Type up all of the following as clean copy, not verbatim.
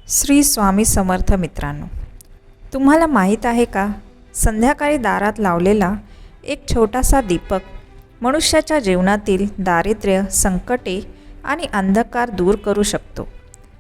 श्री स्वामी समर्थ मित्रांनो, तुम्हाला माहीत आहे का, संध्याकाळी दारात लावलेला एक छोटासा दीपक मनुष्याच्या जीवनातील दारिद्र्य, संकटे आणि अंधकार दूर करू शकतो.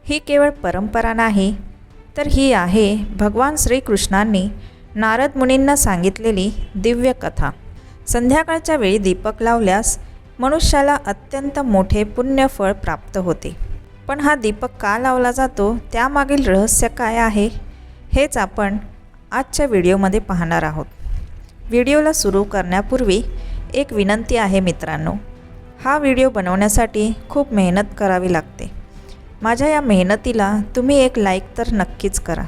ही केवळ परंपरा नाही, तर ही आहे भगवान श्रीकृष्णांनी नारद मुनींना सांगितलेली दिव्य कथा. संध्याकाळच्या वेळी दीपक लावल्यास मनुष्याला अत्यंत मोठे पुण्यफळ प्राप्त होते. पण हा दीपक का लावला जातो, त्यामागील रहस्य काय आहे, हेच आपण आजच्या व्हिडिओमध्ये पाहणार आहोत. व्हिडिओला सुरू करण्यापूर्वी एक विनंती आहे मित्रांनो, हा व्हिडिओ बनवण्यासाठी खूप मेहनत करावी लागते. माझ्या या मेहनतीला तुम्ही एक लाईक तर नक्कीच करा.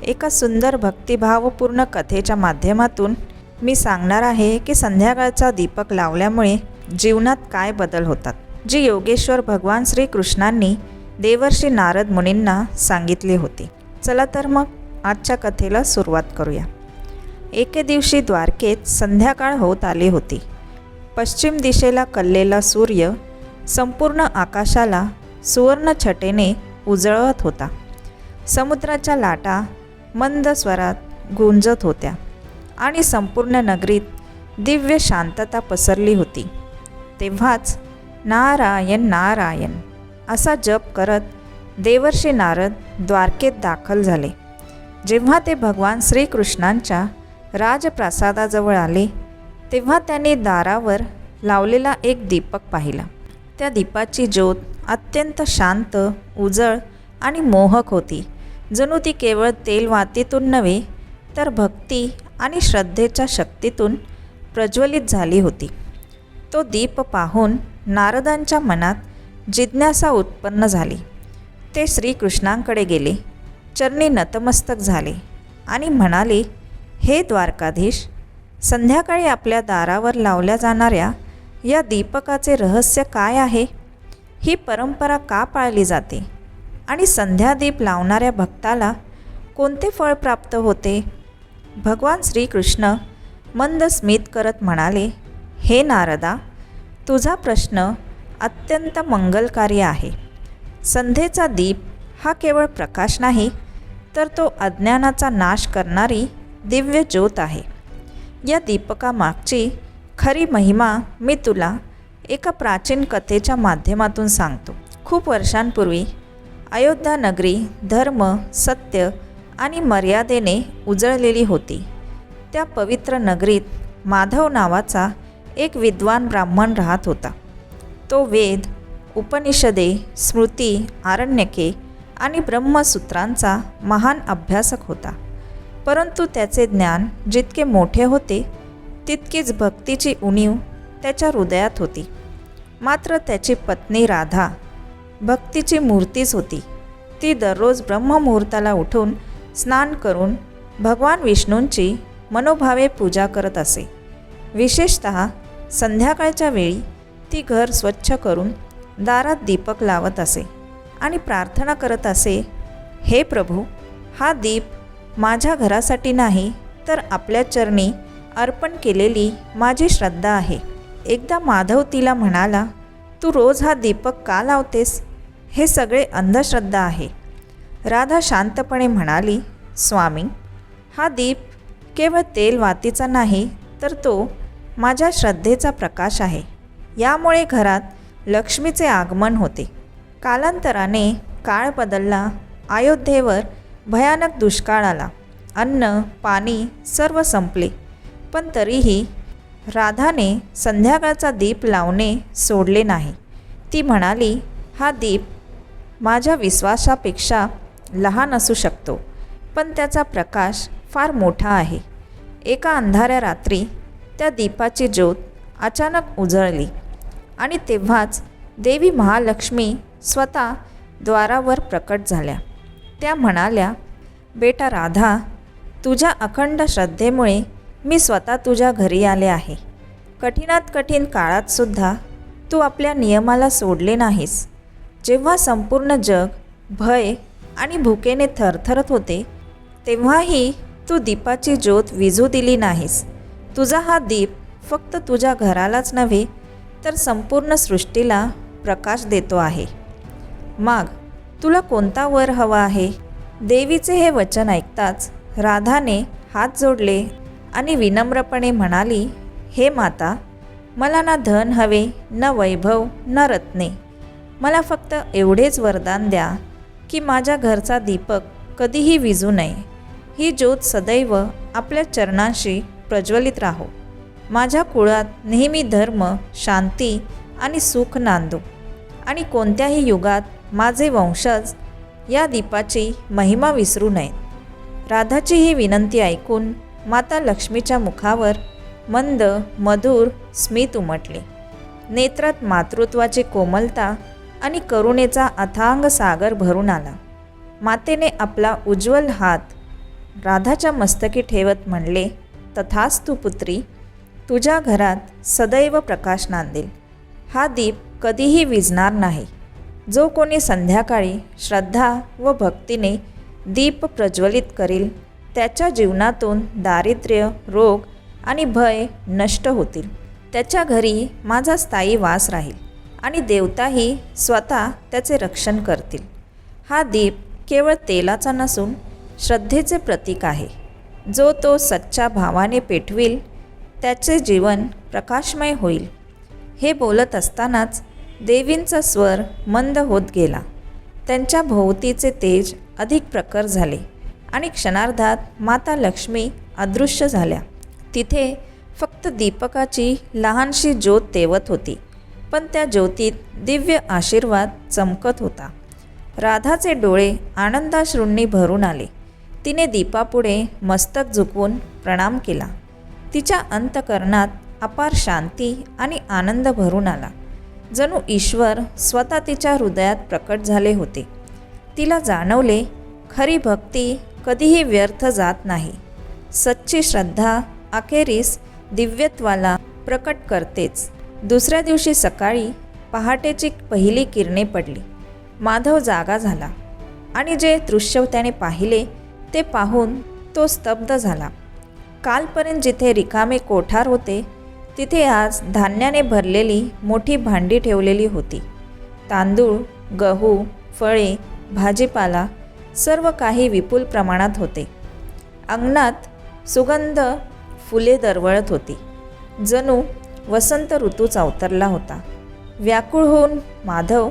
एका सुंदर भक्तिभावपूर्ण कथेच्या माध्यमातून मी सांगणार आहे की संध्याकाळचा दीपक लावल्यामुळे जीवनात काय बदल होतात, जी योगेश्वर भगवान श्रीकृष्णांनी देवर्षी नारद मुनींना सांगितले होते. चला तर मग आजच्या कथेला सुरुवात करूया. एके दिवशी द्वारकेत संध्याकाळ होत आली होती. पश्चिम दिशेला कललेला सूर्य संपूर्ण आकाशाला सुवर्ण छटेने उजळवत होता. समुद्राच्या लाटा मंद स्वरात गुंजत होत्या आणि संपूर्ण नगरीत दिव्य शांतता पसरली होती. तेव्हाच नारायण नारायण असा जप करत देवर्षी नारद द्वारकेत दाखल झाले. जेव्हा ते भगवान श्रीकृष्णांच्या राजप्रासादाजवळ आले, तेव्हा त्यांनी दारावर लावलेला एक दीपक पाहिला. त्या दीपाची ज्योत अत्यंत शांत, उजळ आणि मोहक होती. जणू ती केवळ तेलवातीतून नव्हे, तर भक्ती आणि श्रद्धेच्या शक्तीतून प्रज्वलित झाली होती. तो दीप पाहून नारदांच्या मनात जिज्ञासा उत्पन्न झाली. ते श्रीकृष्णांकडे गेले, चरणी नतमस्तक झाले आणि म्हणाले, हे द्वारकाधीश, संध्याकाळी आपल्या दारावर लावल्या जाणाऱ्या या दीपकाचे रहस्य काय आहे? ही परंपरा का पाळली जाते आणि संध्यादीप लावणाऱ्या भक्ताला कोणते फळ प्राप्त होते? भगवान श्रीकृष्ण मंद स्मित करत म्हणाले, हे नारदा, तुझा प्रश्न अत्यंत मंगलकारी आहे. संध्येचा दीप हा केवळ प्रकाश नाही, तर तो अज्ञानाचा नाश करणारी दिव्य ज्योत आहे. या दीपकामागची खरी महिमा मी तुला एका प्राचीन कथेच्या माध्यमातून सांगतो. खूप वर्षांपूर्वी अयोध्या नगरी धर्म, सत्य आणि मर्यादेने उजळलेली होती. त्या पवित्र नगरीत माधव नावाचा एक विद्वान ब्राह्मण राहत होता. तो वेद, उपनिषदे, स्मृती, आरण्यके आणि ब्रह्मसूत्रांचा महान अभ्यासक होता. परंतु त्याचे ज्ञान जितके मोठे होते, तितकीच भक्तीची उणीव त्याच्या हृदयात होती. मात्र त्याची पत्नी राधा भक्तीची मूर्तीच होती. ती दररोज ब्रह्ममुहूर्ताला उठून स्नान करून भगवान विष्णूंची मनोभावे पूजा करत असे. विशेषतः संध्याकाळच्या वेळी ती घर स्वच्छ करून दारात दीपक लावत असे आणि प्रार्थना करत असे, हे प्रभू, हा दीप माझ्या घरासाठी नाही, तर आपल्या चरणी अर्पण केलेली माझी श्रद्धा आहे. एकदा माधव तिला म्हणाला, तू रोज हा दीपक का लावतेस? हे सगळे अंधश्रद्धा आहे. राधा शांतपणे म्हणाली, स्वामी, हा दीप केवळ तेलवातीचा नाही, तर तो माझ्या श्रद्धेचा प्रकाश आहे. यामुळे घरात लक्ष्मीचे आगमन होते. कालांतराने काळ बदलला. अयोध्येवर भयानक दुष्काळ आला. अन्न, पाणी सर्व संपले. पण तरीही राधाने संध्याकाळचा दीप लावणे सोडले नाही. ती म्हणाली, हा दीप माझ्या विश्वासापेक्षा लहान असू शकतो, पण त्याचा प्रकाश फार मोठा आहे. एका अंधाऱ्या रात्री त्या दीपाची ज्योत अचानक उजळली आणि तेव्हाच देवी महालक्ष्मी स्वतः द्वारावर प्रकट झाल्या. त्या म्हणाल्या, बेटा राधा, तुझ्या अखंड श्रद्धेमुळे मी स्वतः तुझ्या घरी आले आहे. कठीणात कठीण काळातसुद्धा तू आपल्या नियमाला सोडले नाहीस. जेव्हा संपूर्ण जग भय आणि भुकेने थरथरत होते, तेव्हाही तू दीपाची ज्योत विझू दिली नाहीस. तुझा हा दीप फक्त तुझ्या घरालाच नव्हे, तर संपूर्ण सृष्टीला प्रकाश देतो आहे. मग तुला कोणता वर हवा आहे? देवीचे हे वचन ऐकताच राधाने हात जोडले आणि विनम्रपणे म्हणाली, हे माता, मला ना धन हवे, न वैभव, न रत्ने. मला फक्त एवढेच वरदान द्या की माझ्या घरचा दीपक कधीही विझू नये. ही ज्योत सदैव आपल्या चरणांशी प्रज्वलित राहो. माझ्या कुळात नेहमी धर्म, शांती आणि सुख नांदो आणि कोणत्याही युगात माझे वंशज या दीपाची महिमा विसरू नयेत. राधाची ही विनंती ऐकून माता लक्ष्मीच्या मुखावर मंद मधुर स्मित उमटले. नेत्रात मातृत्वाची कोमलता आणि करुणेचा अथांग सागर भरून आला. मातेने आपला उज्ज्वल हात राधाच्या मस्तकी ठेवत म्हणले, तथास्तु पुत्री, तुझ्या घरात सदैव प्रकाश नांदेल. हा दीप कधीही विझणार नाही. जो कोणी संध्याकाळी श्रद्धा व भक्तीने दीप प्रज्वलित करील त्याच्या जीवनातून दारिद्र्य, रोग आणि भय नष्ट होतील. त्याच्या घरी माझा स्थायी वास राहील आणि देवताही स्वतः त्याचे रक्षण करतील. हा दीप केवळ तेलाचा नसून श्रद्धेचे प्रतीक आहे. जो तो सच्च्या भावाने पेटविल त्याचे जीवन प्रकाशमय होईल. हे बोलत असतानाच देवींचा स्वर मंद होत गेला. त्यांच्या भोवतीचे तेज अधिक प्रखर झाले आणि क्षणार्धात माता लक्ष्मी अदृश्य झाल्या. तिथे फक्त दीपकाची लहानशी ज्योत तेवत होती, पण त्या ज्योतीत दिव्य आशीर्वाद चमकत होता. राधाचे डोळे आनंदाश्रूंनी भरून आले. तिने दीपापुढे मस्तक झुकवून प्रणाम केला. तिच्या अंतकरणात अपार शांती आणि आनंद भरून आला. जणू ईश्वर स्वतः तिच्या हृदयात प्रकट झाले होते. तिला जाणवले, खरी भक्ती कधीही व्यर्थ जात नाही. सच्ची श्रद्धा अखेरीस दिव्यत्वाला प्रकट करतेच. दुसऱ्या दिवशी सकाळी पहाटेची पहिली किरणे पडली. माधव जागा झाला आणि जे दृश्य त्याने पाहिले ते पाहून तो स्तब्ध झाला. कालपर्यंत जिथे रिकामे कोठार होते तिथे आज धान्याने भरलेली मोठी भांडी ठेवलेली होती. तांदूळ, गहू, फळे, भाजीपाला सर्व काही विपुल प्रमाणात होते. अंगणात सुगंध फुले दरवळत होती. जणू वसंत ऋतूच अवतरला होता. व्याकुळ होऊन माधव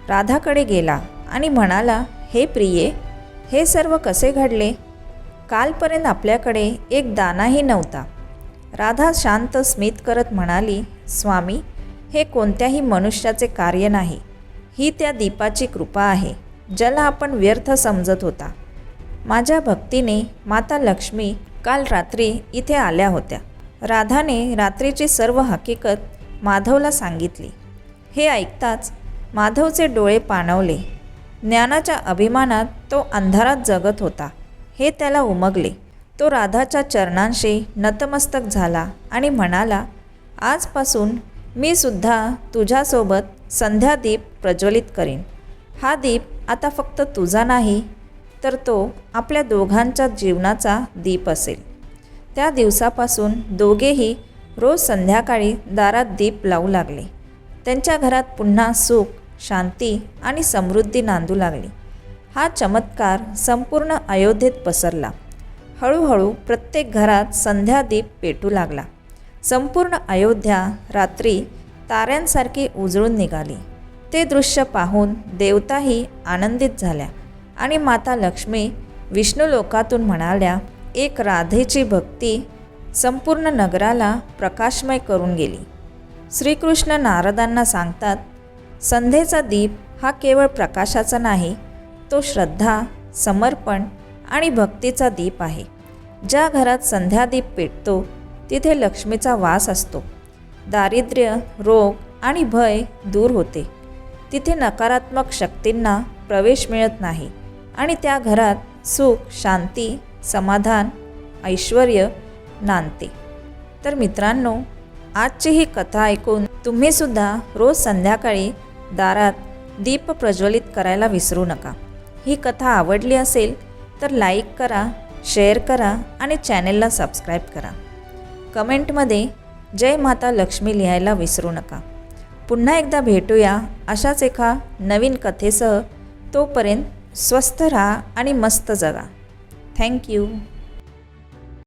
राधाकडे गेला आणि म्हणाला, हे प्रिये, हे सर्व कसे घडले? कालपर्यंत आपल्याकडे एक दाणाही नव्हता. राधा शांत स्मित करत म्हणाली, स्वामी, हे कोणत्याही मनुष्याचे कार्य नाही. ही त्या दीपाची कृपा आहे, ज्याला आपण व्यर्थ समजत होता. माझ्या भक्तीने माता लक्ष्मी काल रात्री इथे आल्या होत्या. राधाने रात्रीची सर्व हकीकत माधवला सांगितली. हे ऐकताच माधवचे डोळे पाणवले. ज्ञानाच्या अभिमानात तो अंधारात जगत होता हे त्याला उमगले. तो राधाच्या चरणांशी नतमस्तक झाला आणि म्हणाला, आजपासून मी सुद्धा तुझ्यासोबत संध्यादीप प्रज्वलित करीन. हा दीप आता फक्त तुझा नाही, तर तो आपल्या दोघांच्या जीवनाचा दीप असेल. त्या दिवसापासून दोघेही रोज संध्याकाळी दारात दीप लावू लागले. त्यांच्या घरात पुन्हा सुख, शांती आणि समृद्धी नांदू लागली. हा चमत्कार संपूर्ण अयोध्येत पसरला. हळूहळू प्रत्येक घरात संध्यादीप पेटू लागला. संपूर्ण अयोध्या रात्री ताऱ्यांसारखी उजळून निघाली. ते दृश्य पाहून देवताही आनंदित झाल्या आणि माता लक्ष्मी विष्णुलोकातून म्हणाल्या, एक राधेची भक्ती संपूर्ण नगराला प्रकाशमय करून गेली. श्रीकृष्ण नारदांना सांगतात, संध्येचा दीप हा केवळ प्रकाशाचा नाही, तो श्रद्धा, समर्पण आणि भक्तीचा दीप आहे. ज्या घरात संध्यादीप पेटतो तिथे लक्ष्मीचा वास असतो. दारिद्र्य, रोग आणि भय दूर होते. तिथे नकारात्मक शक्तींना प्रवेश मिळत नाही आणि त्या घरात सुख, शांती, समाधान, ऐश्वर्य नांदते. तर मित्रांनो, आजची ही कथा ऐकून तुम्हीसुद्धा रोज संध्याकाळी दारात दीप प्रज्वलित करायला विसरू नका. ही कथा आवडली असेल तर लाईक करा, शेअर करा आणि चॅनेलला सबस्क्राईब करा. कमेंटमध्ये जय माता लक्ष्मी लिहायला विसरू नका. पुन्हा एकदा भेटूया अशाच एका नवीन कथेसह. तोपर्यंत स्वस्त राहा आणि मस्त जगा. थँक्यू.